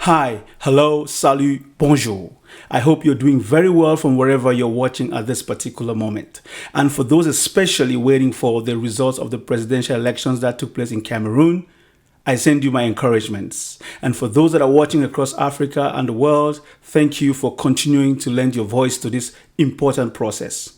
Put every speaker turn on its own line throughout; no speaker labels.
Hi, hello, salut, bonjour. I hope you're doing very well from wherever you're watching at this particular moment. And for those especially waiting for the results of the presidential elections that took place in Cameroon, I send you my encouragements. And for those that are watching across Africa and the world, thank you for continuing to lend your voice to this important process.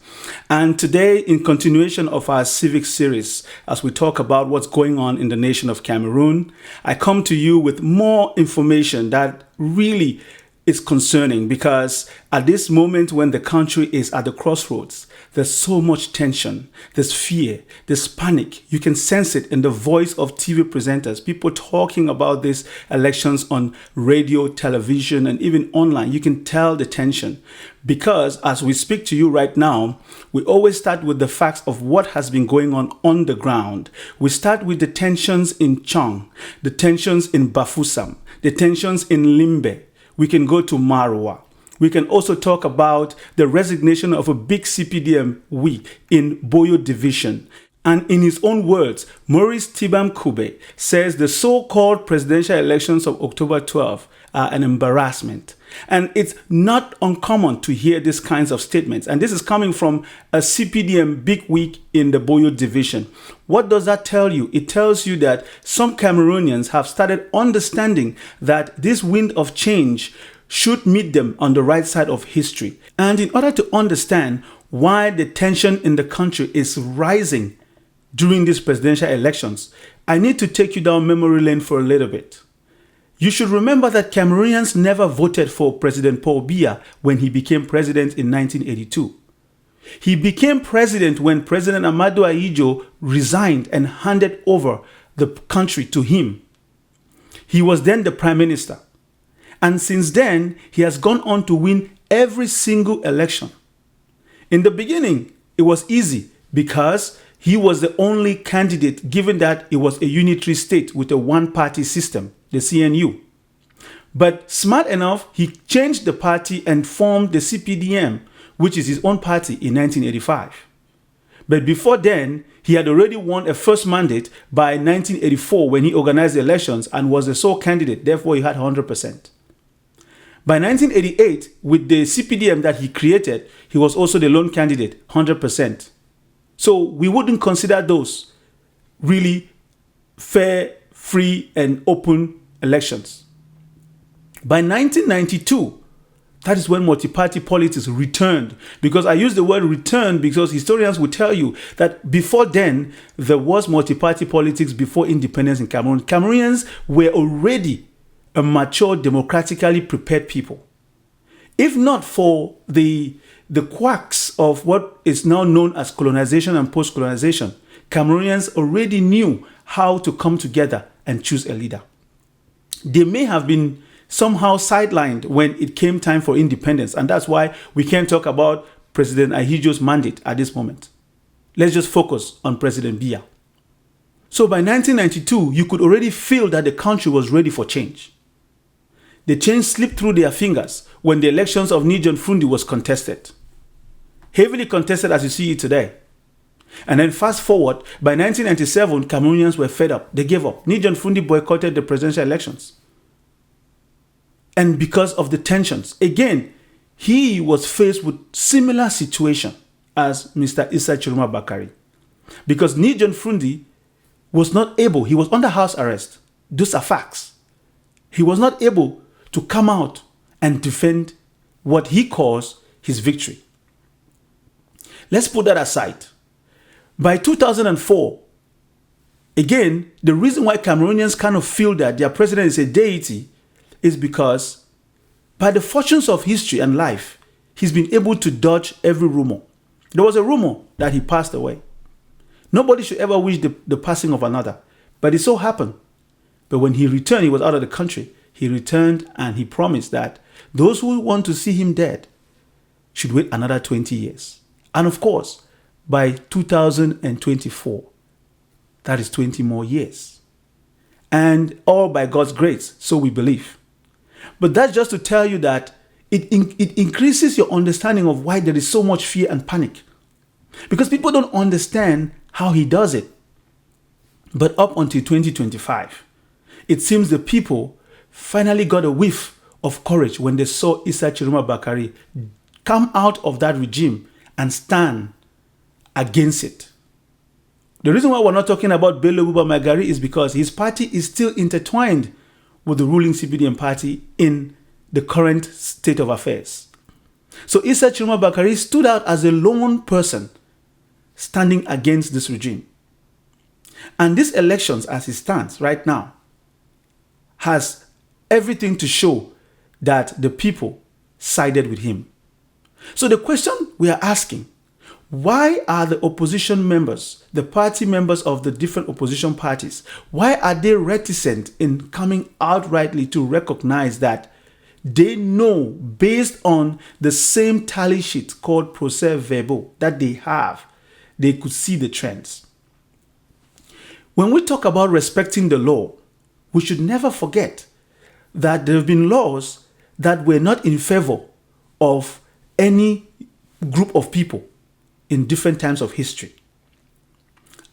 And today, in continuation of our civic series, as we talk about what's going on in the nation of Cameroon, I come to you with more information that really is concerning, because at this moment when the country is at the crossroads, there's so much tension, there's fear, there's panic. You can sense it in the voice of TV presenters, people talking about these elections on radio, television, and even online. You can tell the tension, because as we speak to you right now, we always start with the facts of what has been going on the ground. We start with the tensions in Dchang, the tensions in Bafoussam, the tensions in Limbe. We can go to Maroua. We can also talk about the resignation of a big CPDM in Boyo Division. And in his own words, Maurice Tibam Kube says the so-called presidential elections of October 12 are an embarrassment. And it's not uncommon to hear these kinds of statements. And this is coming from a CPDM big week in the Boyo Division. What does that tell you? It tells you that some Cameroonians have started understanding that this wind of change should meet them on the right side of history. And in order to understand why the tension in the country is rising during these presidential elections, I need to take you down memory lane for a little bit. You should remember that Cameroonians never voted for President Paul Biya when he became president in 1982. He became president when President Amadou Ahidjo resigned and handed over the country to him. He was then the prime minister. And since then, he has gone on to win every single election. In the beginning, it was easy because he was the only candidate, given that it was a unitary state with a one-party system, the CNU. But smart enough, he changed the party and formed the CPDM, which is his own party, in 1985. But before then, he had already won a first mandate by 1984 when he organized the elections and was the sole candidate, therefore he had 100%. By 1988, with the CPDM that he created, he was also the lone candidate, 100%. So we wouldn't consider those really fair, free, and open elections. By 1992, that is when multi-party politics returned. Because I use the word return because historians will tell you that before then, there was multi-party politics before independence in Cameroon. Cameroonians were already a mature, democratically prepared people. If not for the quacks of what is now known as colonization and post-colonization, Cameroonians already knew how to come together and choose a leader. They may have been somehow sidelined when it came time for independence, and that's why we can't talk about President Ahidjo's mandate at this moment. Let's just focus on President Biya. So by 1992, you could already feel that the country was ready for change. The change slipped through their fingers when the elections of Dchang Fundi was contested. Heavily contested as you see it today. And then fast forward, by 1997, Cameroonians were fed up. They gave up. Dchang Fundi boycotted the presidential elections. And because of the tensions, again, he was faced with similar situation as Mr. Issa Tchiroma Bakary. Because Dchang Fundi was not able, he was under house arrest. Those are facts. He was not able to come out and defend what he calls his victory. Let's put that aside. By 2004, again, the reason why Cameroonians kind of feel that their president is a deity is because by the fortunes of history and life, he's been able to dodge every rumor. There was a rumor that he passed away. Nobody should ever wish the passing of another, but it so happened. But when he returned, he was out of the country. He returned and he promised that those who want to see him dead should wait another 20 years. And of course, by 2024, that is 20 more years. And all by God's grace, so we believe. But that's just to tell you that it increases your understanding of why there is so much fear and panic. Because people don't understand how he does it. But up until 2025, it seems the people finally got a whiff of courage when they saw Issa Tchiroma Bakary come out of that regime and stand against it. The reason why we're not talking about Boyo Bakary is because his party is still intertwined with the ruling CPDM party in the current state of affairs. So Issa Tchiroma Bakary stood out as a lone person standing against this regime. And these elections, as it stands right now, has everything to show that the people sided with him. So the question we are asking, why are the opposition members, the party members of the different opposition parties, why are they reticent in coming outrightly to recognize that they know, based on the same tally sheet called procès-verbaux that they have, they could see the trends? When we talk about respecting the law, we should never forget that there have been laws that were not in favor of any group of people in different times of history.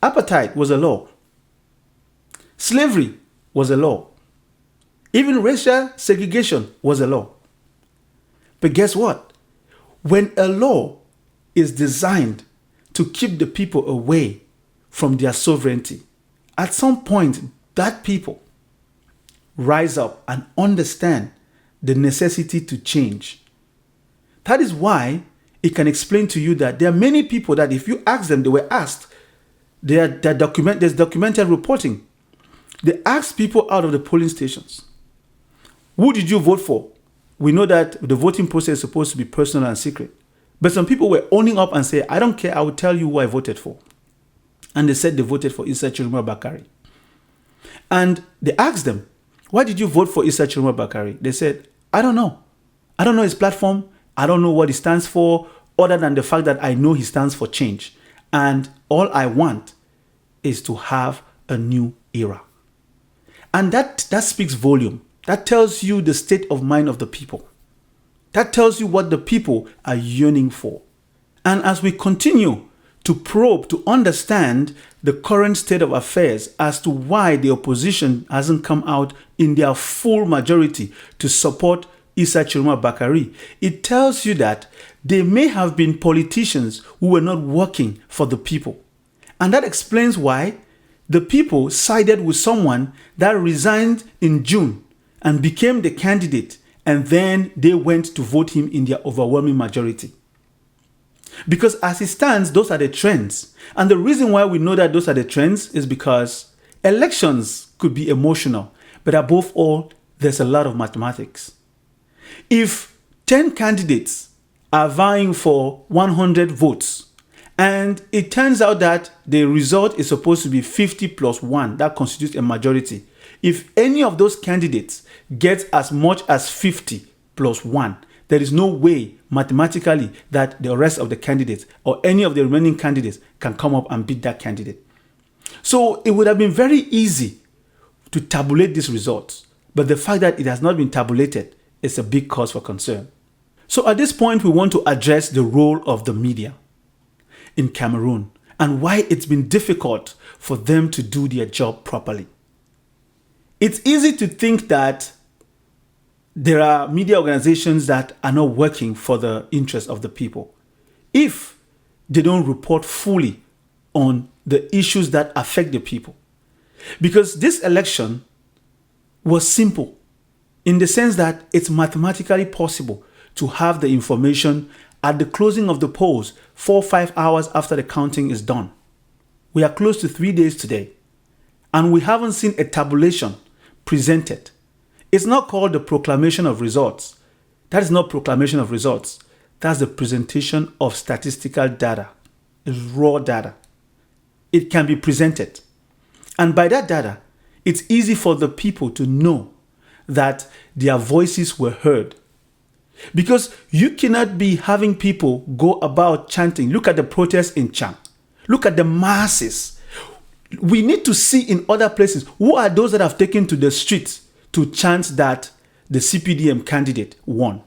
Apartheid was a law. Slavery was a law. Even racial segregation was a law. But guess what? When a law is designed to keep the people away from their sovereignty, at some point, that people rise up and understand the necessity to change. That is why it can explain to you that there are many people that if you ask them, they were asked, there's documented reporting. They asked people out of the polling stations, who did you vote for? We know that the voting process is supposed to be personal and secret. But some people were owning up and say, I don't care, I will tell you who I voted for. And they said they voted for Issa Tchiroma Bakary. And they asked them, why did you vote for Issa Tchiroma Bakary? They said, I don't know. I don't know his platform. I don't know what he stands for, other than the fact that I know he stands for change. And all I want is to have a new era. And that speaks volume. That tells you the state of mind of the people. That tells you what the people are yearning for. And as we continue to probe, to understand the current state of affairs as to why the opposition hasn't come out in their full majority to support Issa Tchiroma Bakary, it tells you that there may have been politicians who were not working for the people. And that explains why the people sided with someone that resigned in June and became the candidate, and then they went to vote him in their overwhelming majority. Because as it stands, those are the trends. And the reason why we know that those are the trends is because elections could be emotional, but above all, there's a lot of mathematics. If 10 candidates are vying for 100 votes, and it turns out that the result is supposed to be 50 plus 1, that constitutes a majority. If any of those candidates gets as much as 50 plus 1, there is no way mathematically that the rest of the candidates or any of the remaining candidates can come up and beat that candidate. So it would have been very easy to tabulate these results, but the fact that it has not been tabulated is a big cause for concern. So at this point, we want to address the role of the media in Cameroon and why it's been difficult for them to do their job properly. It's easy to think that there are media organizations that are not working for the interest of the people if they don't report fully on the issues that affect the people. Because this election was simple in the sense that it's mathematically possible to have the information at the closing of the polls 4 or 5 hours after the counting is done. We are close to 3 days today, and we haven't seen a tabulation presented. It's not called the proclamation of results. That is not proclamation of results. That's the presentation of statistical data. It's raw data. It can be presented. And by that data, it's easy for the people to know that their voices were heard. Because you cannot be having people go about chanting. Look at the protests in Dchang. Look at the masses. We need to see in other places, who are those that have taken to the streets to chant that the CPDM candidate won.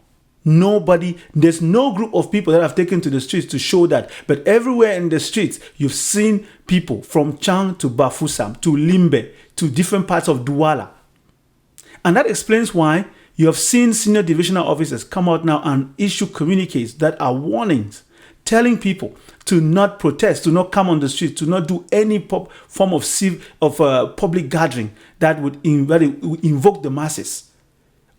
Nobody, there's no group of people that have taken to the streets to show that. But everywhere in the streets, you've seen people from Dchang to Bafoussam to Limbe to different parts of Douala. And that explains why you have seen senior divisional officers come out now and issue communiques that are warnings, telling people to not protest, to not come on the street, to not do any form of public gathering that would invoke the masses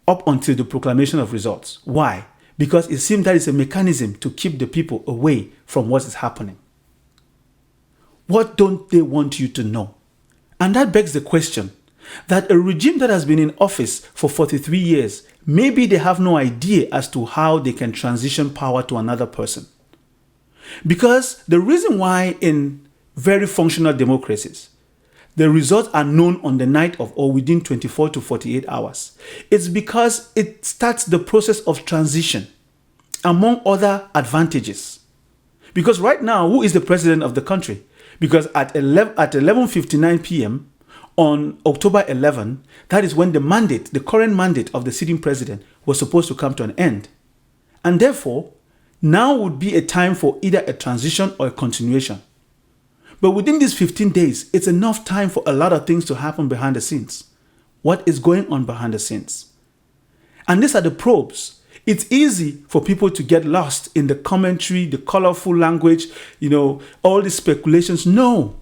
up until the proclamation of results. Why? Because it seems that is a mechanism to keep the people away from what is happening. What don't they want you to know? And that begs the question that a regime that has been in office for 43 years, maybe they have no idea as to how they can transition power to another person. Because the reason why in very functional democracies, the results are known on the night of or within 24 to 48 hours, it's because it starts the process of transition, among other advantages. Because right now, who is the president of the country? Because at 11:59 p.m., on October 11, that is when the current mandate of the sitting president was supposed to come to an end. And therefore, now would be a time for either a transition or a continuation. But within these 15 days, it's enough time for a lot of things to happen behind the scenes. What is going on behind the scenes? And these are the probes. It's easy for people to get lost in the commentary, the colorful language, all these speculations. No.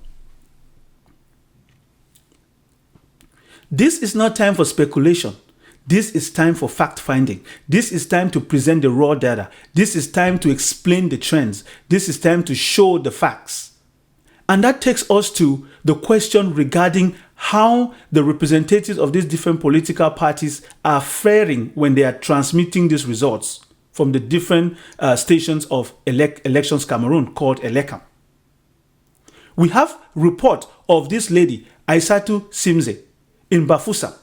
This is not time for speculation. This is time for fact-finding. This is time to present the raw data. This is time to explain the trends. This is time to show the facts. And that takes us to the question regarding how the representatives of these different political parties are faring when they are transmitting these results from the different stations of Elections Cameroon called Elecam. We have report of this lady, Issa Tchiroma in Bafoussam,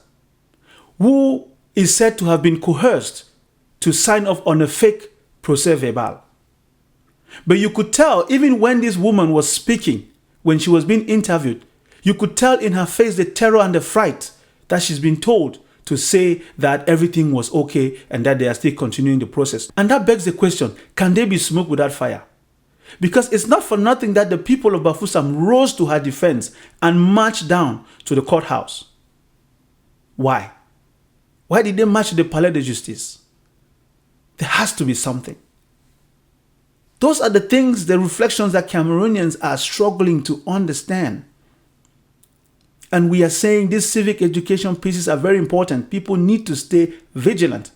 who is said to have been coerced to sign off on a fake procès verbal. But you could tell, even when this woman was speaking, when she was being interviewed, you could tell in her face the terror and the fright that she's been told to say that everything was okay and that they are still continuing the process. And that begs the question, can there be smoke without fire? Because it's not for nothing that the people of Bafoussam rose to her defense and marched down to the courthouse. Why? Why did they march to the Palais de Justice? There has to be something. Those are the things, the reflections that Cameroonians are struggling to understand. And we are saying these civic education pieces are very important. People need to stay vigilant.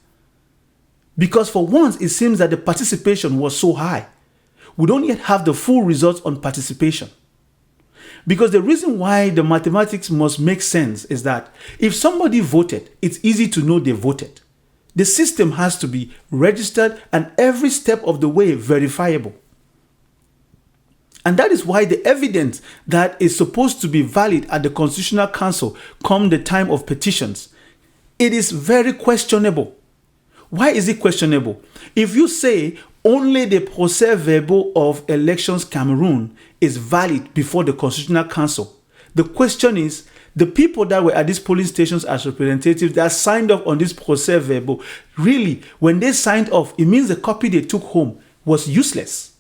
Because for once, it seems that the participation was so high. We don't yet have the full results on participation. Because the reason why the mathematics must make sense is that if somebody voted, it's easy to know they voted. The system has to be registered and every step of the way verifiable. And that is why the evidence that is supposed to be valid at the Constitutional Council come the time of petitions, it is very questionable. Why is it questionable? If you say only the procès verbal of Elections Cameroon is valid before the Constitutional Council, the question is, the people that were at these polling stations as representatives that signed off on this procès verbal, really, when they signed off, it means the copy they took home was useless.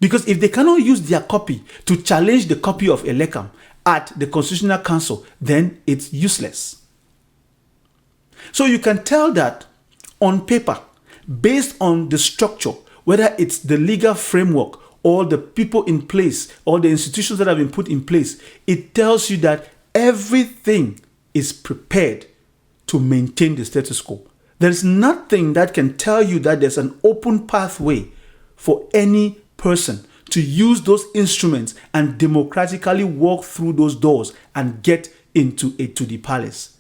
Because if they cannot use their copy to challenge the copy of Elecam at the Constitutional Council, then it's useless. So you can tell that on paper, based on the structure, whether it's the legal framework or the people in place or the institutions that have been put in place, it tells you that everything is prepared to maintain the status quo. There's nothing that can tell you that there's an open pathway for any person to use those instruments and democratically walk through those doors and get into the palace.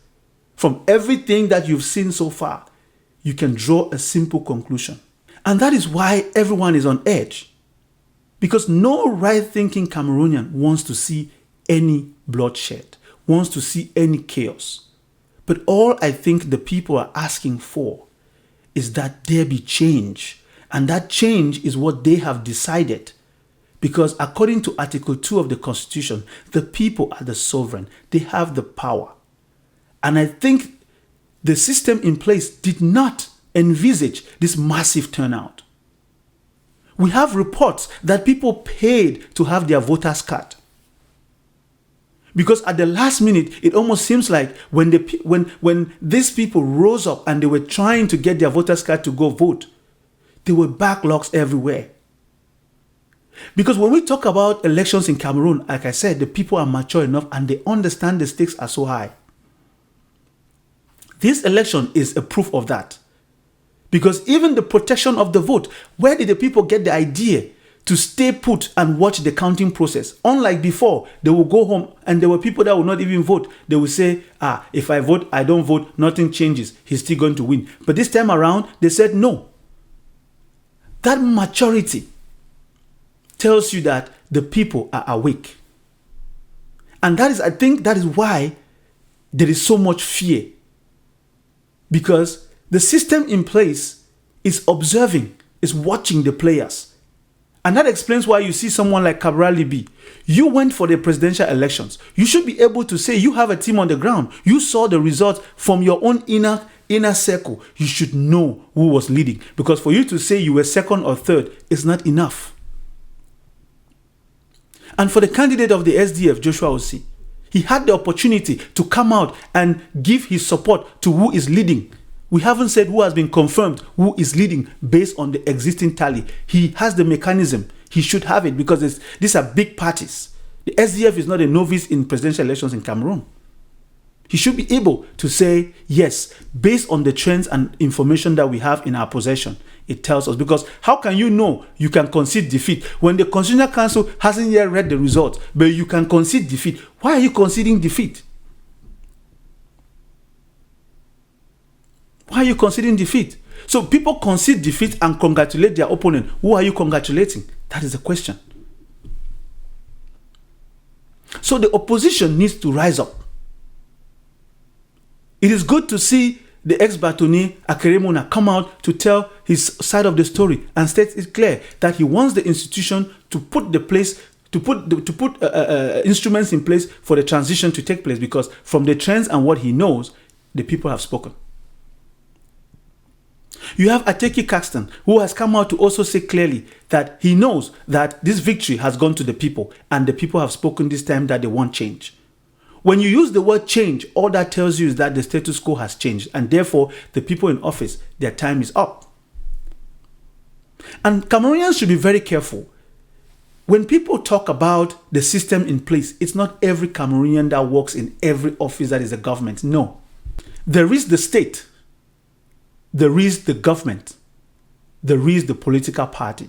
From everything that you've seen so far, you can draw a simple conclusion. And that is why everyone is on edge. Because no right-thinking Cameroonian wants to see any bloodshed, wants to see any chaos. But all I think the people are asking for is that there be change. And that change is what they have decided. Because according to Article 2 of the Constitution, the people are the sovereign. They have the power. And I think the system in place did not envisage this massive turnout. We have reports that people paid to have their voters card. Because at the last minute, it almost seems like when these people rose up and they were trying to get their voters card to go vote, there were backlogs everywhere. Because when we talk about elections in Cameroon, like I said, the people are mature enough and they understand the stakes are so high. This election is a proof of that. Because even the protection of the vote, where did the people get the idea to stay put and watch the counting process? Unlike before, they will go home and there were people that will not even vote. They will say, if I vote, I don't vote, nothing changes. He's still going to win. But this time around, they said no. That maturity tells you that the people are awake. And I think that is why there is so much fear. Because the system in place is observing, is watching the players. And that explains why you see someone like Limbe. You went for the presidential elections. You should be able to say you have a team on the ground. You saw the results from your own inner circle. You should know who was leading. Because for you to say you were second or third is not enough. And for the candidate of the SDF, Joshua Osei, he had the opportunity to come out and give his support to who is leading. We haven't said who has been confirmed, who is leading based on the existing tally. He has the mechanism. He should have it because these are big parties. The SDF is not a novice in presidential elections in Cameroon. He should be able to say, yes, based on the trends and information that we have in our possession, it tells us. Because how can you know you can concede defeat when the Constitutional Council hasn't yet read the results, but you can concede defeat? Why are you conceding defeat? Why are you conceding defeat? So people concede defeat and congratulate their opponent. Who are you congratulating? That is the question. So the opposition needs to rise up. It is good to see the ex-bâtonnier Akeremona come out to tell his side of the story and state it clear that he wants the institution to put instruments in place for the transition to take place, because from the trends and what he knows, the people have spoken. You have Ateki Caxton, who has come out to also say clearly that he knows that this victory has gone to the people and the people have spoken this time that they want change. When you use the word change, all that tells you is that the status quo has changed and therefore the people in office, their time is up. And Cameroonians should be very careful. When people talk about the system in place, it's not every Cameroonian that works in every office that is a government. No. There is the state. There is the government. There is the political party.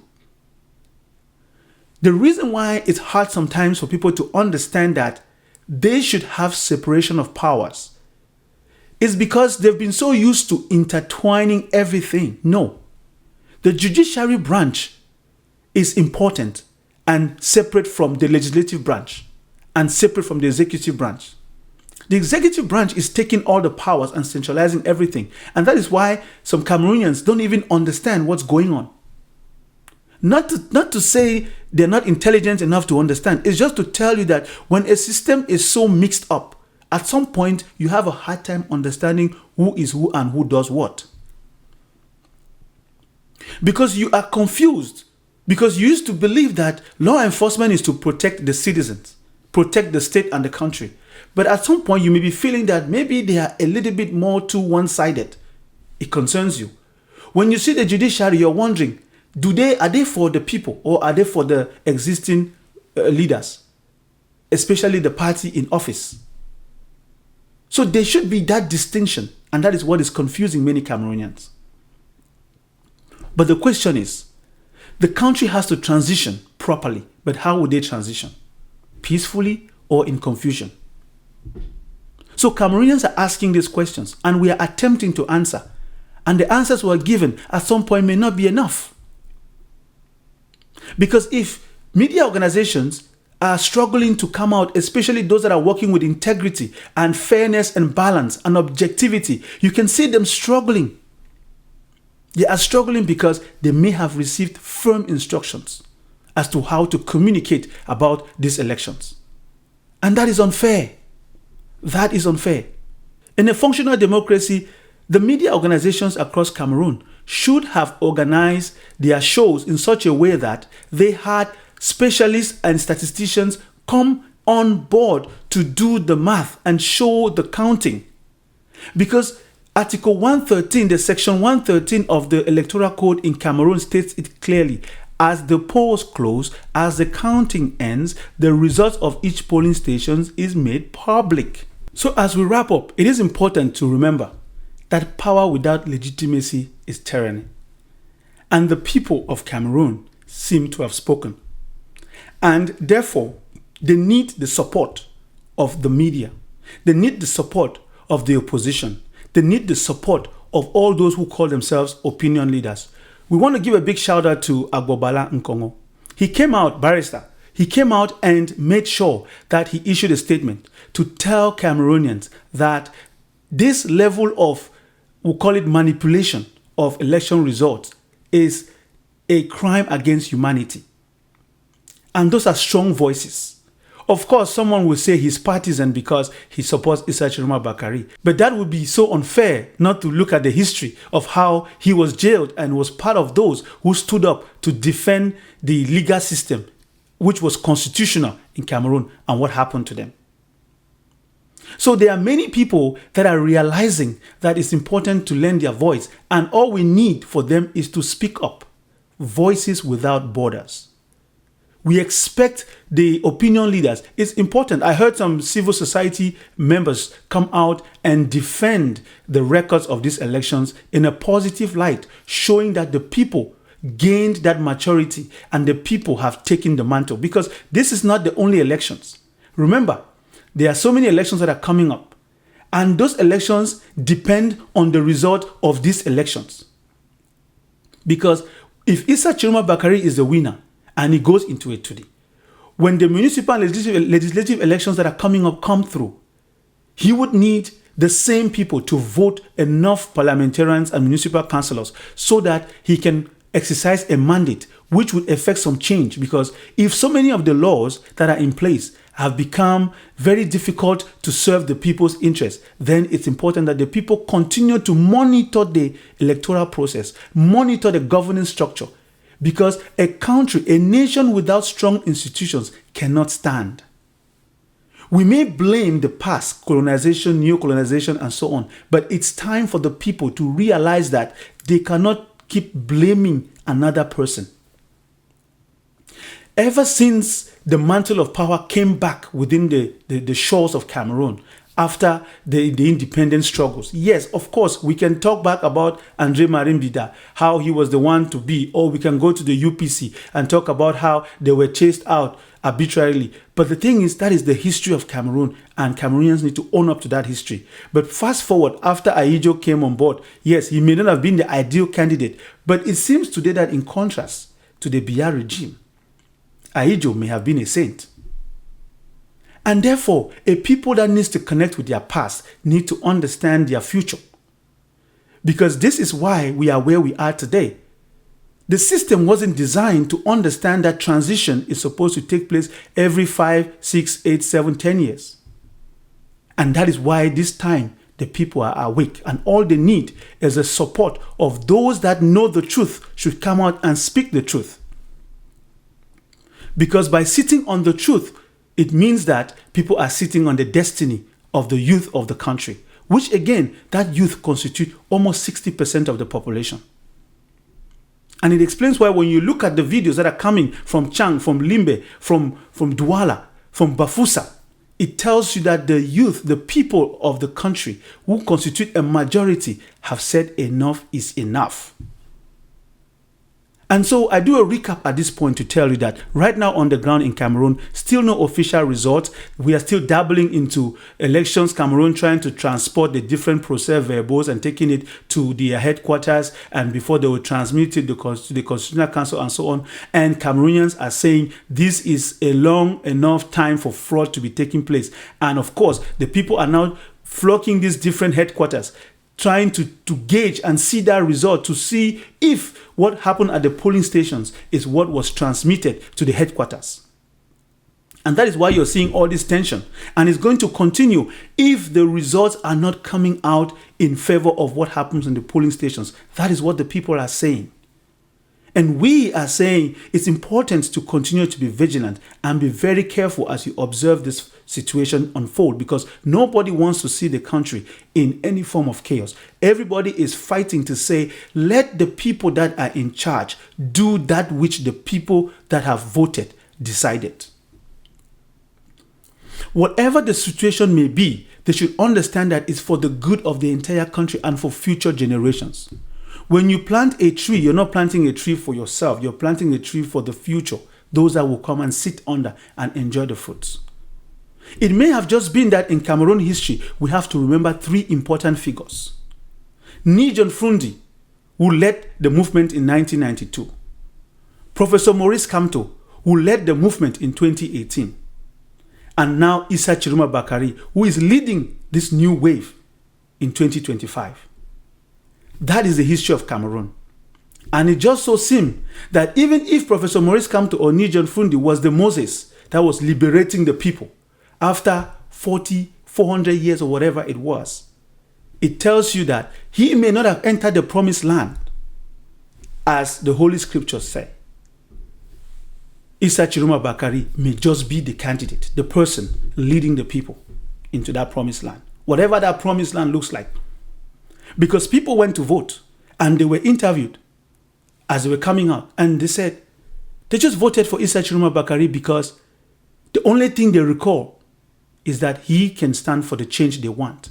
The reason why it's hard sometimes for people to understand that they should have separation of powers is because they've been so used to intertwining everything. No. The judiciary branch is important and separate from the legislative branch and separate from the executive branch. The executive branch is taking all the powers and centralizing everything. And that is why some Cameroonians don't even understand what's going on. Not to say they're not intelligent enough to understand. It's just to tell you that when a system is so mixed up, at some point you have a hard time understanding who is who and who does what. Because you are confused. Because you used to believe that law enforcement is to protect the citizens, protect the state and the country. But at some point you may be feeling that maybe they are a little bit more too one-sided. It concerns you. When you see the judiciary, you're wondering, are they for the people or are they for the existing leaders, especially the party in office? So there should be that distinction, and that is what is confusing many Cameroonians. But the question is, the country has to transition properly, but how would they transition? Peacefully or in confusion? So Cameroonians are asking these questions and we are attempting to answer. And the answers we are given at some point may not be enough. Because if media organizations are struggling to come out, especially those that are working with integrity and fairness and balance and objectivity, you can see them struggling. They are struggling because they may have received firm instructions as to how to communicate about these elections. And that is unfair. That is unfair. In a functional democracy, the media organizations across Cameroon should have organized their shows in such a way that they had specialists and statisticians come on board to do the math and show the counting. Because Article 113, the Section 113 of the Electoral Code in Cameroon states it clearly. As the polls close, as the counting ends, the results of each polling station is made public. So as we wrap up, it is important to remember that power without legitimacy is tyranny. And the people of Cameroon seem to have spoken. And therefore, they need the support of the media. They need the support of the opposition. They need the support of all those who call themselves opinion leaders. We want to give a big shout out to Agbobala Nkongo. He came out, barrister. He came out and made sure that he issued a statement to tell Cameroonians that this level of, we'll call it manipulation of election results, is a crime against humanity. And those are strong voices. Of course, someone will say he's partisan because he supports Issa Tchiroma Bakary. But that would be so unfair not to look at the history of how he was jailed and was part of those who stood up to defend the legal system, which was constitutional in Cameroon, and what happened to them. So there are many people that are realizing that it's important to lend their voice, and all we need for them is to speak up. Voices without borders. We expect the opinion leaders. It's important. I heard some civil society members come out and defend the records of these elections in a positive light, showing that the people gained that maturity and the people have taken the mantle, because this is not the only elections. Remember, there are so many elections that are coming up, and those elections depend on the result of these elections. Because if Issa Tchiroma Bakary is the winner, and he goes into it today, when the municipal and legislative elections that are coming up come through, he would need the same people to vote enough parliamentarians and municipal councillors so that he can exercise a mandate which would effect some change. Because if so many of the laws that are in place have become very difficult to serve the people's interests, then it's important that the people continue to monitor the electoral process, monitor the governance structure. Because a country, a nation without strong institutions cannot stand. We may blame the past, colonization, neo-colonization, and so on, but it's time for the people to realize that they cannot keep blaming another person. Ever since the mantle of power came back within the shores of Cameroon, after the independence struggles. Yes, of course, we can talk back about Andre Marimbida, how he was the one to be, or we can go to the UPC and talk about how they were chased out arbitrarily. But the thing is, that is the history of Cameroon, and Cameroonians need to own up to that history. But fast forward, after Ahidjo came on board, yes, he may not have been the ideal candidate, but it seems today that in contrast to the Biya regime, Ahidjo may have been a saint. And therefore, a people that needs to connect with their past need to understand their future. Because this is why we are where we are today. The system wasn't designed to understand that transition is supposed to take place every 5, 6, 8, 7, 10 years. And that is why this time the people are awake, and all they need is the support of those that know the truth should come out and speak the truth. Because by sitting on the truth, it means that people are sitting on the destiny of the youth of the country, which again, that youth constitute almost 60% of the population. And it explains why when you look at the videos that are coming from Dchang, from Limbe, from Douala, from Bafoussam, it tells you that the youth, the people of the country who constitute a majority, have said enough is enough. And so I do a recap at this point to tell you that right now on the ground in Cameroon, still no official results. We are still dabbling into elections. Cameroon trying to transport the different procès-verbaux and taking it to their headquarters, and before they will transmit it to the Constitutional Council and so on. And Cameroonians are saying this is a long enough time for fraud to be taking place. And of course, the people are now flocking these different headquarters, trying to gauge and see that result, to see if what happened at the polling stations is what was transmitted to the headquarters. And that is why you're seeing all this tension. And it's going to continue if the results are not coming out in favor of what happens in the polling stations. That is what the people are saying. And we are saying it's important to continue to be vigilant and be very careful as you observe this situation unfold, because nobody wants to see the country in any form of chaos. Everybody is fighting to say, let the people that are in charge do that which the people that have voted decided. Whatever the situation may be, they should understand that it's for the good of the entire country and for future generations. When you plant a tree, you're not planting a tree for yourself. You're planting a tree for the future, those that will come and sit under and enjoy the fruits. It may have just been that in Cameroon history, we have to remember three important figures. Nijon Frundi, who led the movement in 1992. Professor Maurice Kamto, who led the movement in 2018. And now Issa Tchiroma Bakary, who is leading this new wave in 2025. That is the history of Cameroon. And it just so seemed that even if Professor Maurice Kamto or Nijon Frundi was the Moses that was liberating the people after 400 years or whatever it was, it tells you that he may not have entered the promised land as the Holy Scriptures say. Issa Tchiroma Bakary may just be the candidate, the person leading the people into that promised land, whatever that promised land looks like. Because people went to vote and they were interviewed as they were coming out, and they said they just voted for Issa Tchiroma Bakary because the only thing they recall is that he can stand for the change they want.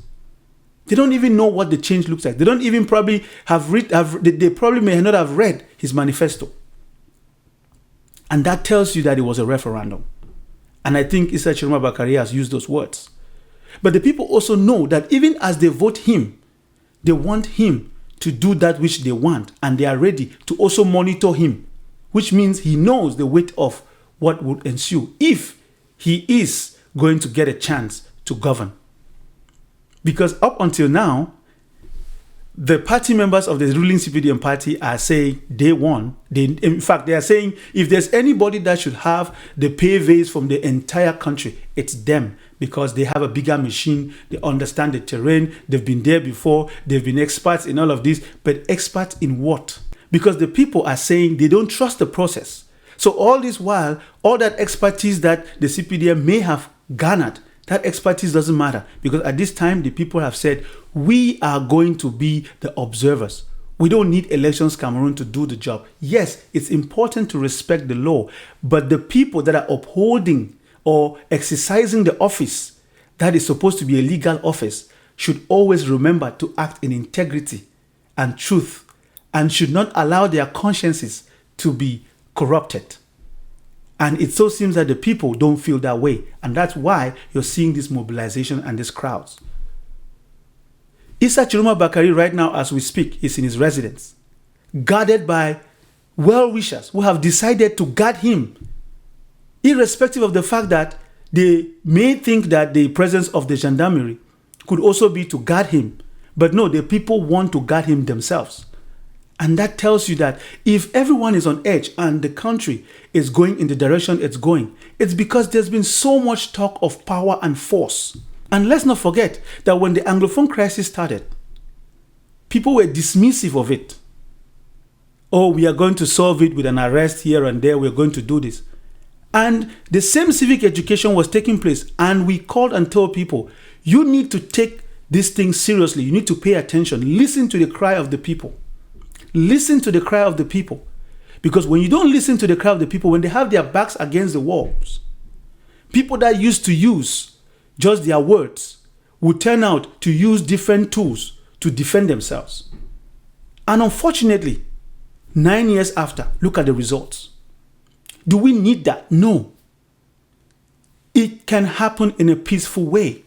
They don't even know what the change looks like. They don't even probably they probably may not have read his manifesto. And that tells you that it was a referendum. And I think Issa Tchiroma Bakary has used those words. But the people also know that even as they vote him, they want him to do that which they want. And they are ready to also monitor him, which means he knows the weight of what would ensue if he is going to get a chance to govern. Because up until now, the party members of the ruling CPDM party are saying they won. In fact, they are saying if there's anybody that should have the pavés from the entire country, it's them, because they have a bigger machine, they understand the terrain, they've been there before, they've been experts in all of this. But experts in what? Because the people are saying they don't trust the process. So all this while, all that expertise that the CPDM may have garnered, that expertise doesn't matter, because at this time, the people have said, we are going to be the observers. We don't need Elections Cameroon to do the job. Yes, it's important to respect the law, but the people that are upholding or exercising the office that is supposed to be a legal office should always remember to act in integrity and truth, and should not allow their consciences to be corrupted. And it so seems that the people don't feel that way. And that's why you're seeing this mobilization and these crowds. Issa Tchiroma Bakary right now, as we speak, is in his residence, guarded by well-wishers who have decided to guard him, irrespective of the fact that they may think that the presence of the gendarmerie could also be to guard him. But no, the people want to guard him themselves. And that tells you that if everyone is on edge and the country is going in the direction it's going, it's because there's been so much talk of power and force. And let's not forget that when the Anglophone crisis started, people were dismissive of it. Oh, we are going to solve it with an arrest here and there. We're going to do this. And the same civic education was taking place. And we called and told people, you need to take this thing seriously. You need to pay attention. Listen to the cry of the people. Listen to the cry of the people. Because when you don't listen to the cry of the people, when they have their backs against the walls, people that used to use just their words would turn out to use different tools to defend themselves. And unfortunately, 9 years after, look at the results. Do we need that? No. It can happen in a peaceful way.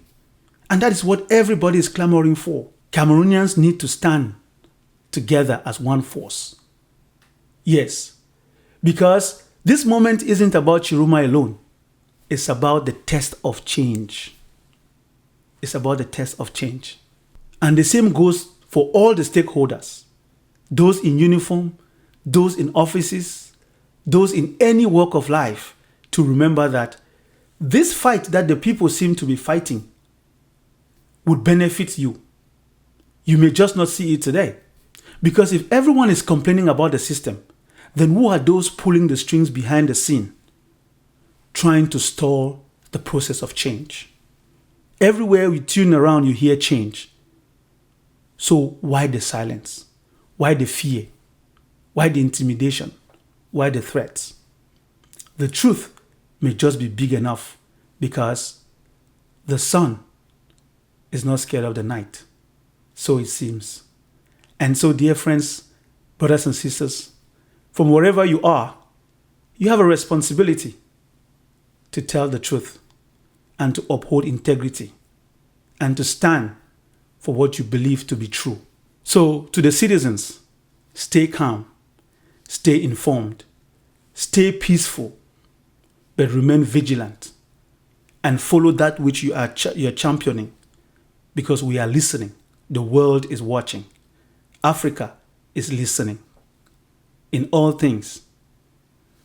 And that is what everybody is clamoring for. Cameroonians need to stand together as one force. Yes, because this moment isn't about Tchiroma alone. It's about the test of change. It's about the test of change. And the same goes for all the stakeholders. Those in uniform, those in offices, those in any walk of life, to remember that this fight that the people seem to be fighting would benefit you. You may just not see it today. Because if everyone is complaining about the system, then who are those pulling the strings behind the scene, trying to stall the process of change? Everywhere we tune around, you hear change. So why the silence? Why the fear? Why the intimidation? Why the threats? The truth may just be big enough because the sun is not scared of the night. So it seems. And so, dear friends, brothers and sisters, from wherever you are, you have a responsibility to tell the truth and to uphold integrity and to stand for what you believe to be true. So, to the citizens, stay calm, stay informed, stay peaceful, but remain vigilant and follow that which you're championing, because we are listening. The world is watching. Africa is listening. In all things,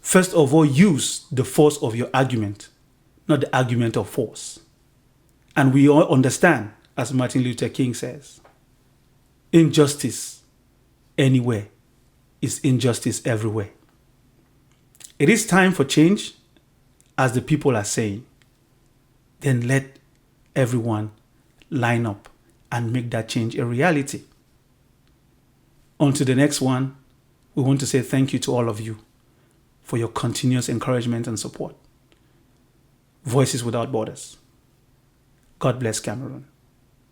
first of all, use the force of your argument, not the argument of force. And we all understand, as Martin Luther King says, injustice anywhere is injustice everywhere. It is time for change, as the people are saying. Then let everyone line up and make that change a reality. On to the next one, we want to say thank you to all of you for your continuous encouragement and support. Voices Without Borders. God bless Cameroon.